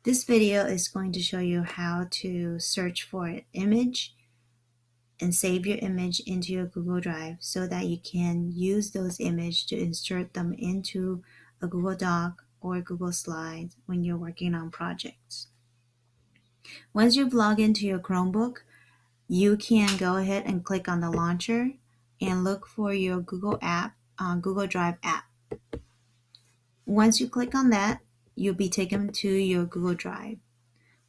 This video is going to show you how to search for an image and save your image into your Google Drive so that you can use those images to insert them into a Google Doc or Google Slides when you're working on projects. Once you've logged into your Chromebook, you can go ahead and click on the launcher and look for your Google Drive app. Once you click on that, you'll be taken to your Google Drive.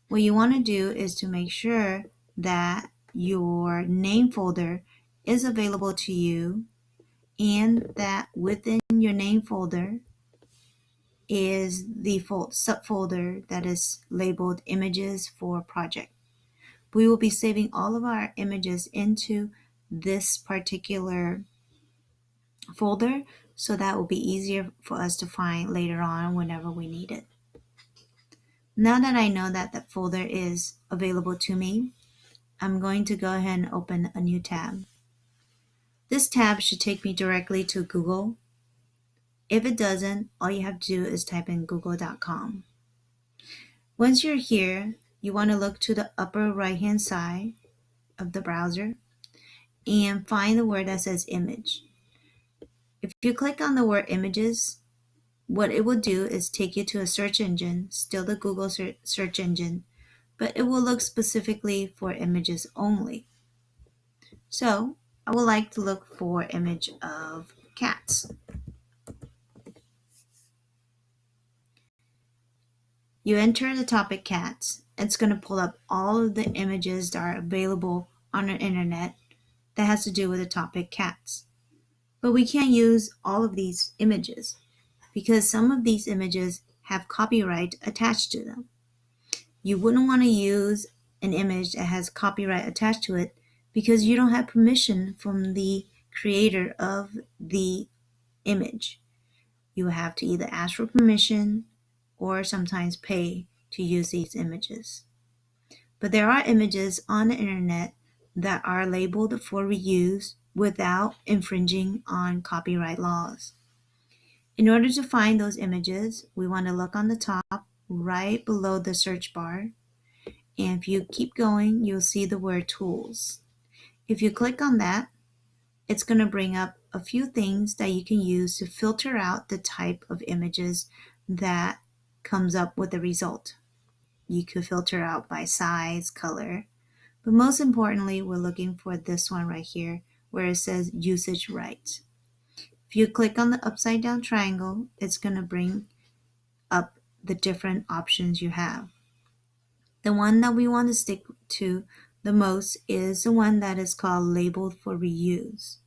What you want to do is to make sure that your name folder is available to you and that within your name folder is the subfolder that is labeled Images for Project. We will be saving all of our images into this particular folder, so that will be easier for us to find later on whenever we need it. Now that I know that that folder is available to me, I'm going to go ahead and open a new tab. This tab should take me directly to Google. If it doesn't, all you have to do is type in google.com. Once you're here, you want to look to the upper right-hand side of the browser and find the word that says image. If you click on the word images, what it will do is take you to a search engine, still the Google search engine, but it will look specifically for images only. So I would like to look for image of cats. You enter the topic cats. It's going to pull up all of the images that are available on the internet that has to do with the topic cats. But we can't use all of these images because some of these images have copyright attached to them. You wouldn't want to use an image that has copyright attached to it because you don't have permission from the creator of the image. You have to either ask for permission or sometimes pay to use these images. But there are images on the internet that are labeled for reuse without infringing on copyright laws. In order to find those images, we want to look on the top right below the search bar. And if you keep going, you'll see the word tools. If you click on that, it's going to bring up a few things that you can use to filter out the type of images that comes up with the result. You could filter out by size, color, but most importantly, we're looking for this one right here where it says usage rights. If you click on the upside down triangle, it's going to bring up the different options you have. The one that we want to stick to the most is the one that is called labeled for reuse.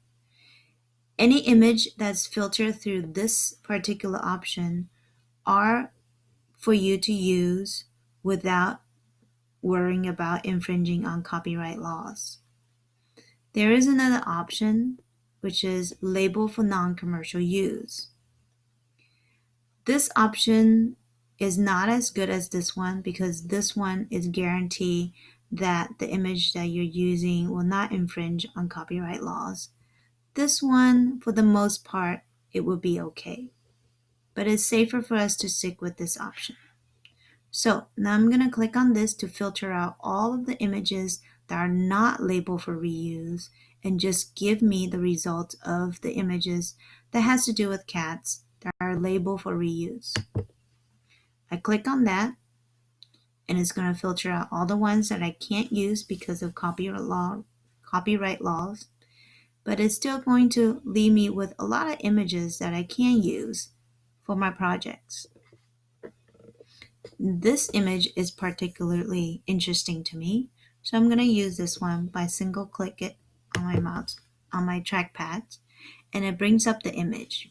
Any image that's filtered through this particular option are for you to use without worrying about infringing on copyright laws. There is another option, which is label for non-commercial use. This option is not as good as this one because this one is guaranteed that the image that you're using will not infringe on copyright laws. This one, for the most part, it will be okay. But it's safer for us to stick with this option. So now I'm going to click on this to filter out all of the images that are not labeled for reuse and just give me the results of the images that has to do with cats that are labeled for reuse. I click on that and it's going to filter out all the ones that I can't use because of copyright laws, but it's still going to leave me with a lot of images that I can use for my projects. This image is particularly interesting to me, so I'm going to use this one by single click it on my mouse, on my trackpad, and it brings up the image.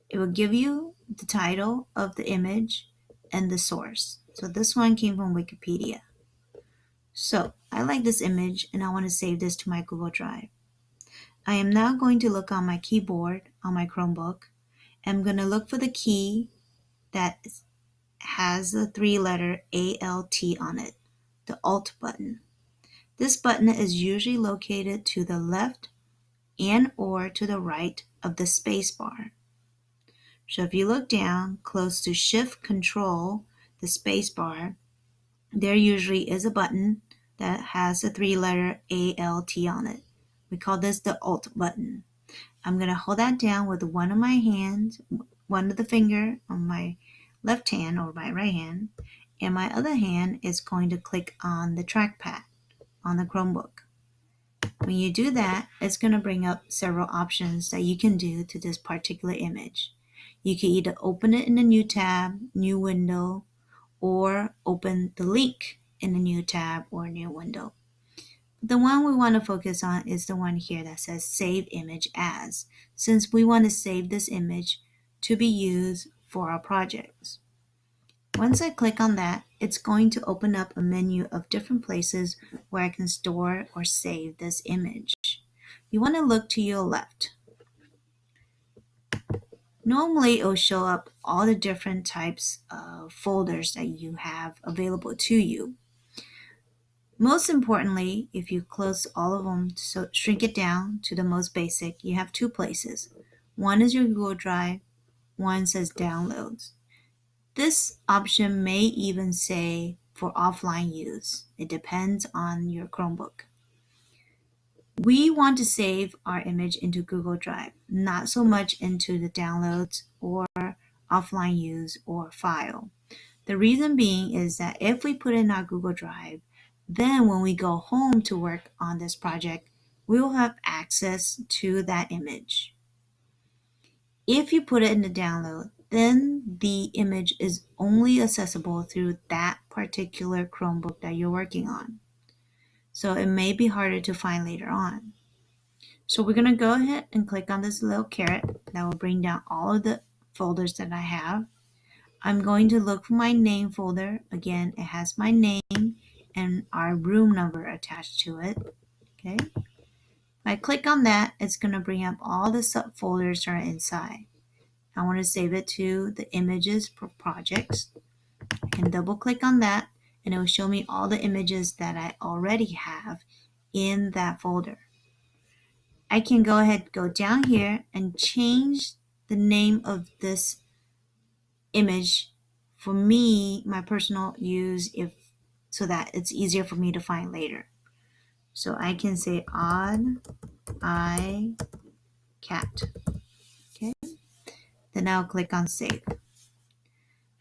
It will give you the title of the image and the source. So this one came from Wikipedia. So I like this image and I want to save this to my Google Drive. I am now going to look on my keyboard on my Chromebook. I'm going to look for the key that has the 3-letter ALT on it, the Alt button. This button is usually located to the left and or to the right of the space bar. So if you look down close to Shift Control, the space bar, there usually is a button that has a three-letter ALT on it. We call this the Alt button. I'm going to hold that down with one of my hands, one of the finger on my left hand or my right hand, and my other hand is going to click on the trackpad on the Chromebook. When you do that, it's going to bring up several options that you can do to this particular image. You can either open it in a new tab, new window, or open the link in a new tab or a new window. The one we want to focus on is the one here that says Save Image As, since we want to save this image to be used for our projects. Once I click on that, it's going to open up a menu of different places where I can store or save this image. You want to look to your left. Normally, it will show up all the different types of folders that you have available to you. Most importantly, if you close all of them, so shrink it down to the most basic, you have two places. One is your Google Drive, one says Downloads. This option may even say for offline use. It depends on your Chromebook. We want to save our image into Google Drive, not so much into the downloads or offline use or file. The reason being is that if we put in our Google Drive, then when we go home to work on this project, we will have access to that image. If you put it in the download, then the image is only accessible through that particular Chromebook that you're working on. So it may be harder to find later on. So we're going to go ahead and click on this little caret that will bring down all of the folders that I have. I'm going to look for my name folder. Again, it has my name and our room number attached to it. Okay. If I click on that, it's going to bring up all the subfolders that are inside. I want to save it to the images for projects. I can double click on that and it will show me all the images that I already have in that folder. I can go ahead, go down here and change the name of this image for me, my personal use, so that it's easier for me to find later. So I can say odd eye cat. Okay. Then I'll click on save.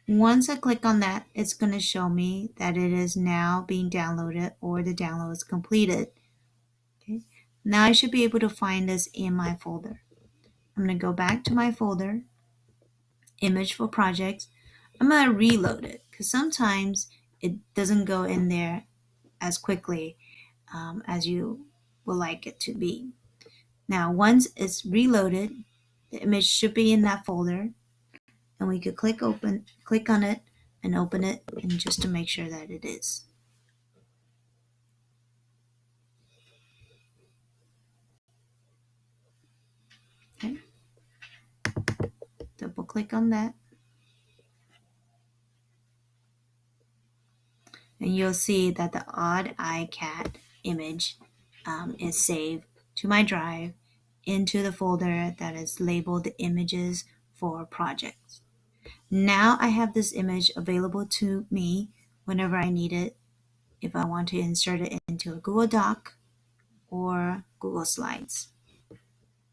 Once I click on that, it's going to show me that it is now being downloaded or the download is completed. Okay. Now I should be able to find this in my folder. I'm going to go back to my folder, image for projects. I'm going to reload it because sometimes it doesn't go in there as quickly as you would like it to be. Now, once it's reloaded, the image should be in that folder, and we could click on it and open it, and just to make sure that it is. Okay. Double click on that. And you'll see that the odd eye cat image is saved to my drive into the folder that is labeled images for projects. Now I have this image available to me whenever I need it, if I want to insert it into a Google Doc or Google Slides.